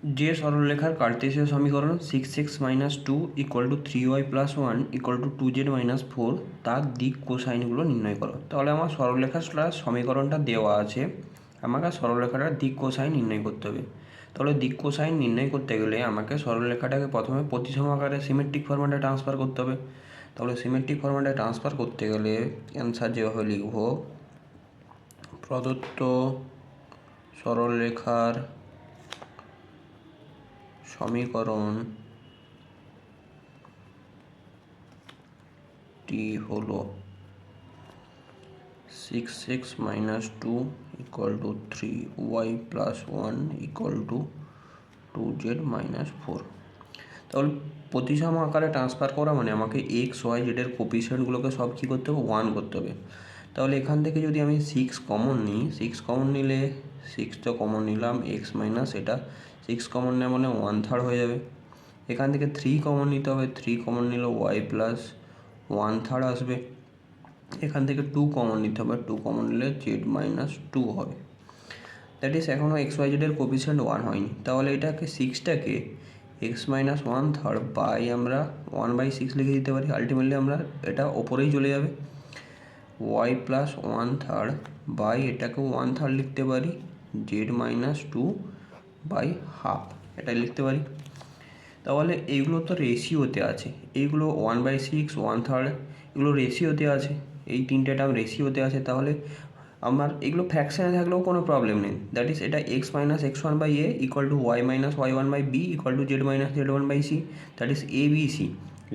যে সরলরেখার কার্টেসীয় সমীকরণ 6x - 2 = 3y + 1 = 2z - 4 তার দিক কোসাইনগুলো নির্ণয় করো। তাহলে আমার সরলরেখার সমীকরণটা দেওয়া আছে, আমাকে সরলরেখাটার দিক কোসাইন নির্ণয় করতে হবে। তাহলে দিক কোসাইন নির্ণয় করতে গেলে আমাকে সরলরেখাটাকে প্রথমে প্রতিসম আকারে সিমেট্রিক ফরম্যাটে ট্রান্সফার করতে হবে। তাহলে সিমেট্রিক ফরম্যাটে ট্রান্সফার করতে গেলে অ্যান্সার যেভাবে লিখব, প্রদত্ত সরলরেখার সমীকরণ টি হলো 6x - 2 = 3y + 1 = 2z - 4। তাহলে প্রতিসম আকারে ট্রান্সফার করা মানে আমাকে এক্স ওয়াই জেডের কোপিসিয়েন্টগুলোকে সব কী করতে হবে, 1 করতে হবে। তাহলে এখান থেকে যদি আমি 6 কমন নিই, 6 কমন নিলে 6 তো কমন নিলাম, এক্স মাইনাস এটা 6 কমন নেওয়া মানে 1/3 হয়ে যাবে। এখান থেকে 3 কমন নিতে হবে, 3 কমন নিলে ওয়াই প্লাস 1/3 আসবে। এখান থেকে 2 কমন নিতে হবে, 2 কমন নিলে জেড - 2 হবে। দ্যাট ইজ এখনও এক্স ওয়াই জেডের কোপিসিয়েন্ট 1 হয়নি। তাহলে এটাকে 6টাকে এক্স মাইনাস 1/3 বাই আমরা 1/6 লিখে দিতে পারি। আলটিমেটলি আমরা এটা ওপরেই চলে যাবে, ওয়াই প্লাস 1/3 বাই এটাকে 1/3 লিখতে পারি, জেড -2 বাই হাফ এটা লিখতে পারি। তাহলে এইগুলো তো রেশিওতে আছে, এইগুলো 1/6 1/3 এগুলো রেশিওতে আছে, এই তিনটে টার্ম রেশিওতে আছে। তাহলে আমার এগুলো ফ্র্যাকশানে থাকলেও কোনো প্রবলেম নেই। দ্যাট ইজ এটা x - x1/a = y - y1/b = z - z1/c, that is ABC।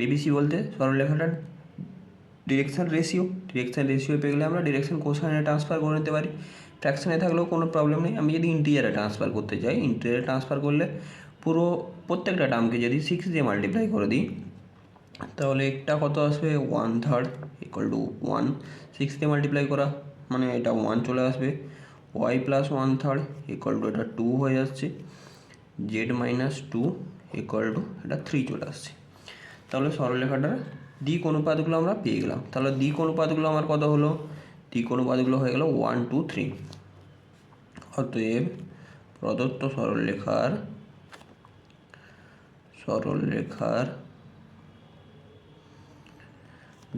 ABC বলতে সরলরেখাটার ডিরেকশান রেশিও পেয়ে গেলে আমরা ডিরেকশান কোসাইনে ট্রান্সফার করে নিতে পারি। ফ্র্যাকশানে থাকলেও কোনো প্রবলেম নেই। আমি যদি ইন্টিজারে ট্রান্সফার করতে চাই, ইন্টিজারে ট্রান্সফার করলে প্রত্যেকটা টার্মকে যদি 6 দিয়ে মাল্টিপ্লাই করে দিই, তাহলে একটা কত আসবে, 1/3 = 1, 6 দিয়ে মাল্টিপ্লাই করা মানে এটা 1 চলে আসবে, ওয়াই প্লাস 1/3 = এটা 2 হয়ে যাচ্ছে, জেড -2 = এটা 3 চলে আসছে। তাহলে সরলরেখাটার দিক অনুপাতগুলো আমরা পেয়ে গেলাম। তাহলে দিক অনুপাতগুলো আমার কত হলো, দিক অনুপাতগুলো হয়ে গেল 1 2 3। অতএব প্রদত্ত সরলরেখার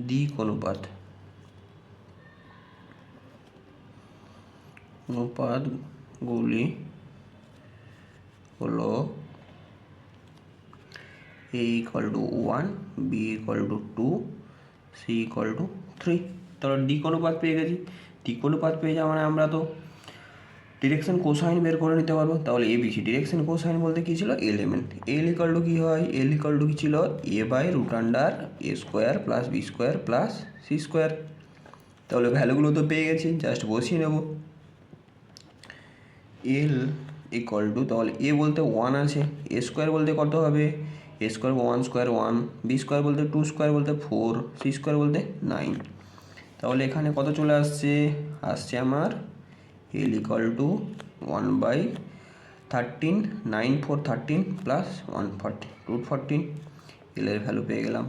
দিক অনুপাতগুলি হলো a = 1, b = 2, c = 3। তাহলে দিক অনুপাত পেয়ে গেছি। দিক অনুপাত পেয়ে যাওয়া মানে আমরা তো ডিরেকশন কোসাইন বের করে নিতে পারবো। তাহলে ABC ডিরেকশন কোসাইন বলতে কী ছিল, এলিমেন্ট। এল ইকাল টু কী হয়, এল ইকাল টু কী ছিল, a/√a² + b² + c²। তাহলে ভ্যালুগুলো তো পেয়ে গেছি, জাস্ট বসিয়ে নেব। এল ইকাল টু, তাহলে এ বলতে 1 আছে, a² বলতে কত হবে, a² 1² 1, b² বলতে 2² বলতে 4, c² বলতে 9। তাহলে এখানে কত চলে আসছে আমার এল ইকাল টু 1/13, 9 4 13 প্লাস 140 √14। এলের ভ্যালু পেয়ে গেলাম।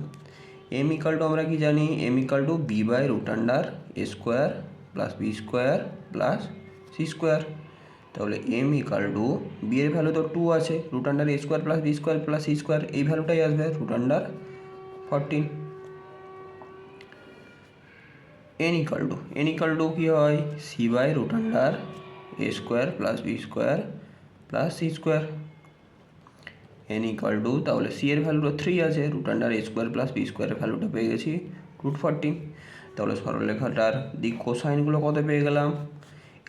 এম ইকাল টু আমরা কি জানি, M equal two b/√a² + b² + c²। তাহলে এম ইকাল টু বি এর ভ্যালু তো 2 আছে, √a² + b² + c², এই ভ্যালুটাই আসবে √14। n ইকাল টু কী হয়, c/√a² + b² + c²। n equal two, তাহলে c এর ভ্যালুটা 3 আছে, √a² + b² এর ভ্যালুটা পেয়ে গেছি √14। তাহলে সরলরেখাটার দিক কোসাইনগুলো কত পেয়ে গেলাম,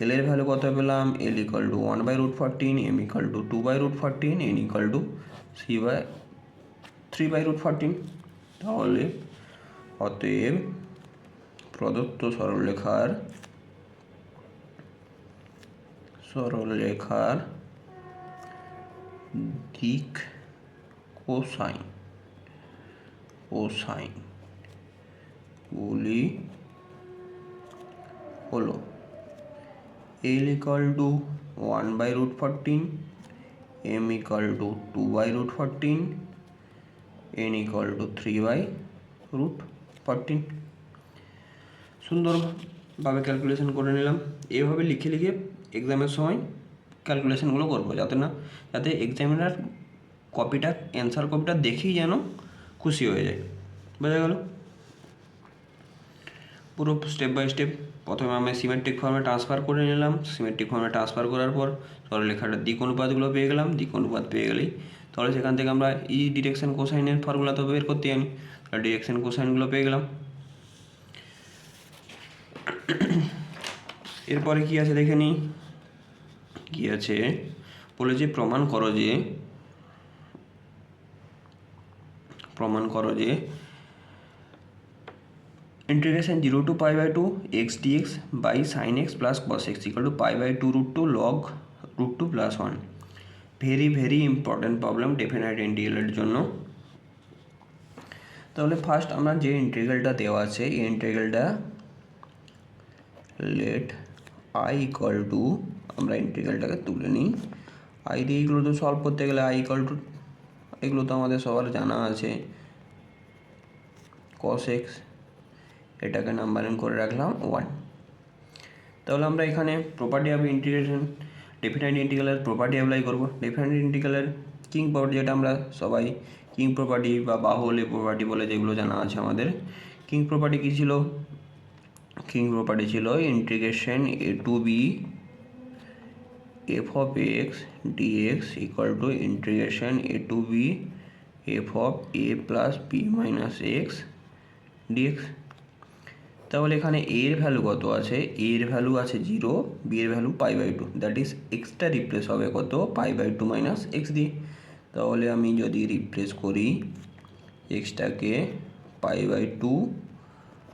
এল এর ভ্যালু কত পেলাম, L equal to 1/√14, M equal to 2/√14, n equal to 3/√14। তাহলে অতএব প্রদত্ত সরলরেখার দিক কোসাইনগুলি হলো L equal to 1/√14, M equal to 2/√14, n equal to 3/√14। সুন্দরভাবে ক্যালকুলেশন করে নিলাম। এভাবে লিখে এক্সামের সময় ক্যালকুলেশনগুলো করবো, যাতে এক্সামিনার কপিটা, অ্যান্সার কপিটা দেখেই যেন খুশি হয়ে যায়। বোঝা গেল? পুরো স্টেপ বাই স্টেপ। প্রথমে আমি সিমেট্রিক ফর্মে ট্রান্সফার করে নিলাম। সিমেট্রিক ফর্মে ট্রান্সফার করার পর সরলরেখাটার দিক অনুপাতগুলো পেয়ে গেলাম। দিক অনুপাত পেয়ে গেলেই তাহলে সেখান থেকে আমরা ডিরেকশন কোসাইনের ফর্মুলা তো বের করতে জানি, তাহলে ডিরেকশন কোসাইনগুলো পেয়ে গেলাম। এরপরে কি আছে দেখে নিই। কি আছে বলেছে, প্রমাণ করো যে integration 0 to pi by 2 x dx by sin x plus cos x equal to pi by 2 root 2 log root 2 plus 1। Very important problem definite ইন্টিগ্রালের জন্য। তাহলে ফার্স্ট আমরা যে ইন্টিগ্রালটা দেওয়া আছে এই ইন্টিগ্রালটা লেট আই ইকুয়াল টু, আমরা ইন্টিগ্রালটাকে তুলে নিই। আই দিয়ে এগুলো তো সলভ করতে গেলে আই ইকুয়াল টু, এগুলো তো আমাদের সবার জানা আছে, cos x, এটাকে নাম্বারিং করে রাখলাম 1। তাহলে আমরা এখানে প্রপার্টি অফ ইন্টিগ্রেশন, ডেফিনাইট ইন্টিগ্রালের প্রপার্টি অ্যাপ্লাই করব। ডেফিনাইট ইন্টিগ্রালের কিং প্রপার্টি, যেটা আমরা সবাই কিং প্রপার্টি বা বাহুল্য প্রপার্টি বলে যেগুলো জানা আছে আমাদের। কিং প্রপার্টি কী ছিল? কিং প্রপার্টি ছিল integration a to b f of x dx equal to integration a to b f of a plus b minus x dx। তাহলে এখানে a এর ভ্যালু কত আছে? a এর ভ্যালু আছে 0, b এর value pi by 2, that is এক্সটা replace হবে কত? পাই বাই 2 মাইনাস এক্স দিয়ে। তাহলে আমি যদি রিপ্লেস করি এক্সটাকে pi by 2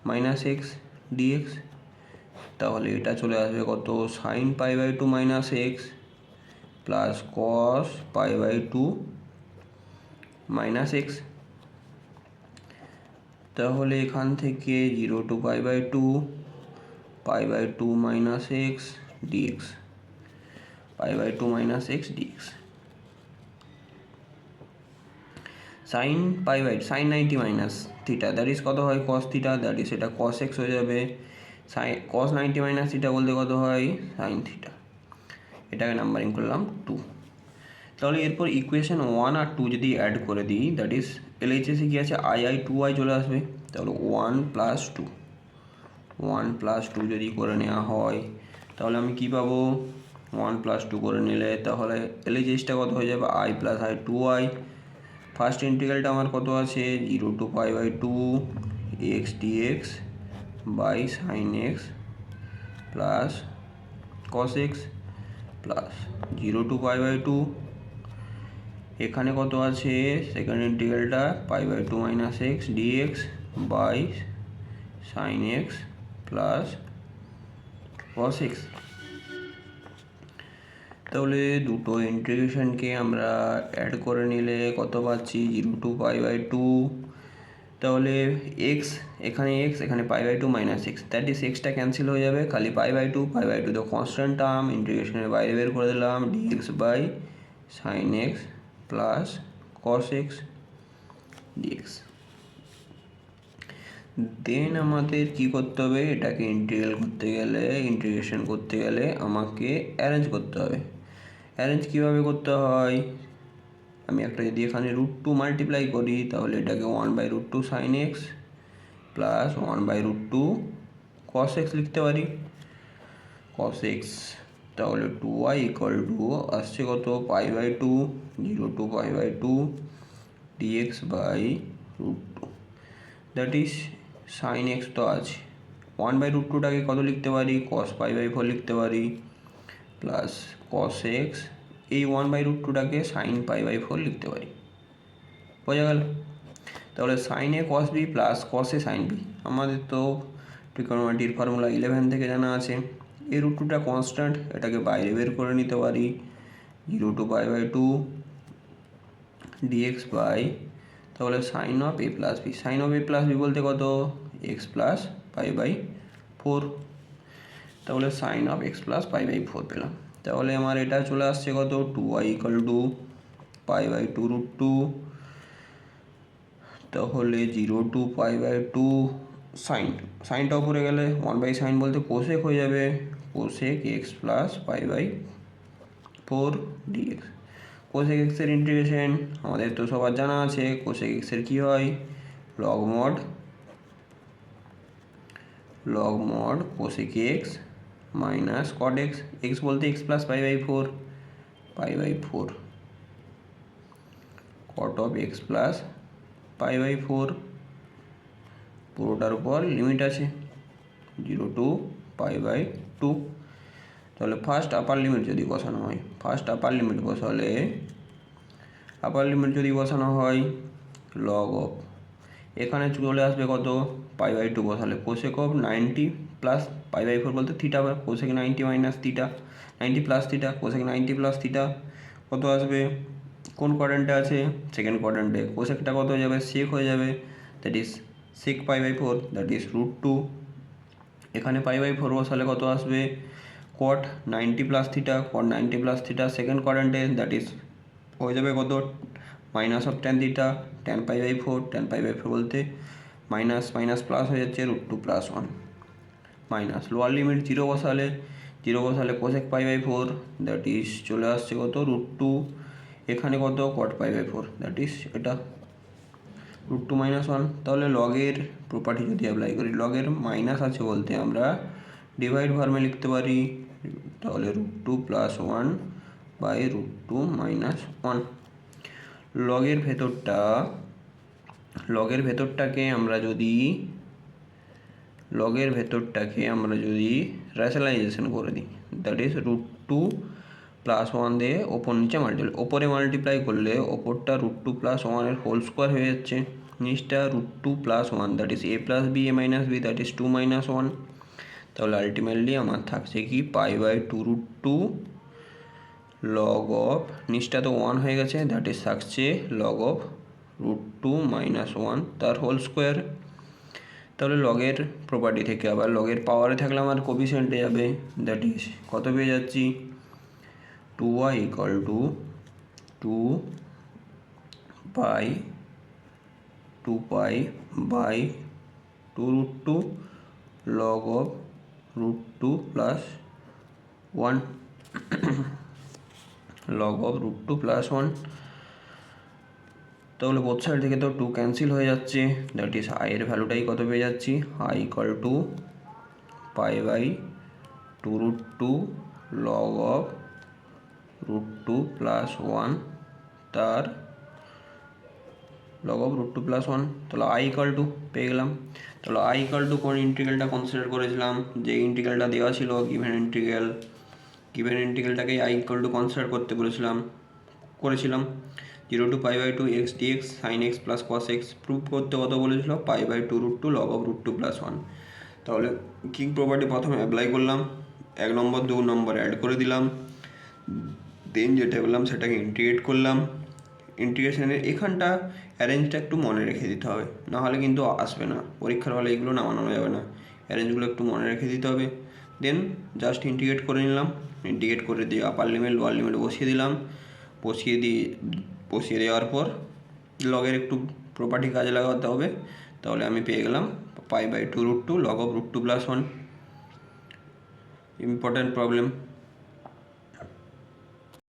minus x dx, তাহলে এটা চলে আসবে কত? Sine pi by 2 minus x plus cos pi by 2 minus x. তাহলে এখান থেকে 0 to pi by 2 pi by 2 minus x dx, pi by 2 minus x dx. Sine pi by sine 90 minus theta, that is কত হয়? Cos theta, that is এটা cos x হয়ে যাবে। কস 90 minus theta বলতে কত হয়? Sine theta. এটাকে numbering করলাম 2। তাহলে এরপর ইকুয়েশন 1 আর 2 যদি অ্যাড করে দিই, দ্যাট ইজ এলএইচএসে কী আছে? আই 2i চলে আসবে। তাহলে 1 প্লাস 2 যদি করে নেওয়া হয় তাহলে আমি কি পাবো? 1 প্লাস 2 করে নিলে তাহলে এলএইচএসটা কত হয়ে যাবে? i plus i 2i। First ইন্টিগ্রালটা আমার কত আছে? 0 to pi by 2 x dx by sine x plus cos x plus 0 to pi by 2, এখানে কত আছে? সেকেন্ড ইন্টিগ্রালটা pi by 2 minus x dx by sine x plus cos x. তাহলে দুটো ইন্টিগ্রেশনকে আমরা অ্যাড করে নিলে কত পাচ্ছি? 0 টু পাই বাই 2। তাহলে এক্স, এখানে pi by 2 minus x, that is এক্সটা ক্যান্সেল হয়ে যাবে, খালি পাই বাই 2 তো কনস্ট্যান্ট টার্ম, ইন্টিগ্রেশনের বাইরে বের করে দিলাম, dx by sine x plus cos x dx. Then আমাদের কি করতে হবে? এটাকে ইন্টিগ্রেশন করতে গেলে আমাকে অ্যারেঞ্জ করতে হবে। অ্যারেঞ্জ কীভাবে করতে হয়? আমি একটা যদি এখানে √2 মাল্টিপ্লাই করি তাহলে এটাকে 1/√2 sign x plus 1/√2 cos x লিখতে পারি, কস এক্স। তাহলে 2y ইকুয়াল টু আসছে কত? Pi by 2, 0 to pi by 2 dx by √2, that is sine x তো আছে। 1/√2টাকে কত লিখতে পারি? কস পাই বাই 4 লিখতে পারি প্লাস কস এক্স, এই 1/√2টাকে সাইন পাই বাই 4 লিখতে পারি। বোঝা গেল? তাহলে সাইন এ কস বি প্লাস কস এ সাইন বি, আমাদের তো ট্রিগোনোমেট্রির ফর্মুলা 11 থেকে জানা আছে। এই √2টা কনস্ট্যান্ট, এটাকে বাইরে বের করে নিতে পারি, 0 to pi by 2 dx by, তাহলে sine of a plus b, sine of a plus b বলতে কত? এক্স প্লাস পাই বাই 4, তাহলে sine of x plus pi by 4 পেলাম। তাহলে আমার এটা চলে আসছে কত? 2y equal to pi by 2 √2, তাহলে 0 টু পাই বাই 2 সাইনটা উপরে গেলে 1/sin বলতে কোসেক হয়ে যাবে, cosec x plus pi by 4 dx। Cosec এক্সের ইন্টিগ্রেশন আমাদের তো সবার জানা আছে, কোসেক এক্সের কী হয়, log mod cosec x minus cot x, x বলতে এক্স প্লাস পাই/4 কট অফ এক্স প্লাস পাই/4, পুরোটার উপর লিমিট আছে 0 to π/2। তাহলে ফার্স্ট আপার লিমিট যদি বসানো হয়, লগ অফ, এখানে চলে আসবে কত, π/2 বসালে কোসেক অফ 90 প্লাস পাই/4 বলতে theta, cosec 90 minus theta, 90 plus theta, cosec 90 plus theta কত আসবে, কোন কোয়াড্রেন্টে আছে, সেকেন্ড কোয়াড্রেন্টে, কোসেকটা কত হয়ে যাবে, সেক হয়ে যাবে, that is sec π/4, that is √2। এখানে π/4 বসালে কত আসবে, কট 90 প্লাস থিটা, সেকেন্ড কোয়াড্রেন্টে, দ্যাট ইজ হয়ে যাবে কত, minus of tan theta, tan π/4 বলতে মাইনাস প্লাস হয়ে যাচ্ছে √2 + 1 মাইনাস লোয়ার লিমিট 0 বসালে কোসেক π/4, দ্যাট ইজ চলে আসছে কত, √2, এখানে কত, কট π/4, দ্যাট ইজ এটা √2 - 1। তাহলে লগের প্রপার্টি যদি অ্যাপ্লাই করি, লগের মাইনাস আছে বলতে আমরা ডিভাইড ফর্মে লিখতে পারি, তাহলে √2 + 1 বাই √2 - 1। লগের ভেতরটাকে আমরা যদি রেশনালাইজেশন করে দিই, দ্যাট ইজ √2 + 1 দিয়ে ওপর নিচে ওপরে মাল্টিপ্লাই করলে ওপরটা √2 + 1 এর হোল স্কোয়ার হয়ে যাচ্ছে, নিচটা √2 + 1, that is a + b, a - b, that is 2 - 1। তাহলে আলটিমেটলি আমার থাকছে কি, π/2 √2 লগ অফ, নিচটা তো 1 হয়ে গেছে, দ্যাট ইজ থাকছে লগ অফ √2 - 1 তার হোল স্কোয়ার। তাহলে লগের প্রপার্টি থেকে আবার লগের পাওয়ারে থাকলে আমার কোফিসিয়েন্টে যাবে, দ্যাট ইজ কত পেয়ে যাচ্ছি, 2y = 2π/2 log of √2 + 1 log of √2 + 1। তাহলে বোথ সাইড থেকে তো 2 ক্যান্সেল হয়ে যাচ্ছে, দ্যাট ইজ আই এর ভ্যালুটাই কত পেয়ে যাচ্ছি, i = π/2 √2 লগ অফ √2 + 1 তার লগ অফ √2 + 1। তাহলে i = পেয়ে গেলাম। তাহলে i = কোন ইন্টিগ্রালটা কনসিডার করেছিলাম, যে ইন্টিগ্রালটা দেওয়া ছিল গিভেন ইন্টিগ্রালটাকে i = কনসিডার করতে করেছিলাম 0 to π/2 x dx sin x plus cos x, prove করতে কত বলেছিল, π/2 √2 log of √2 + 1। তাহলে কিং প্রপার্টি প্রথমে অ্যাপ্লাই করলাম, 1 নম্বর 2 নম্বর অ্যাড করে দিলাম, দেন যেটা পেলাম সেটাকে ইন্টিগ্রেট করলাম। ইন্টিগ্রেশনের এখানটা অ্যারেঞ্জটা একটু মনে রেখে দিতে হবে, নাহলে কিন্তু আসবে না পরীক্ষার হলে, এগুলো নামানো যাবে না, অ্যারেঞ্জগুলো একটু মনে রেখে দিতে হবে। দেন জাস্ট ইন্টিগ্রেট করে নিলাম, ইন্টিগ্রেট করে দিয়ে আপার লিমিট লোয়ার লিমিট বসিয়ে দেওয়ার পর লগের একটু প্রপার্টি কাজে লাগাতে হবে। তাহলে আমি পেয়ে গেলাম π/2 √2 log of √2 + 1। Important problem.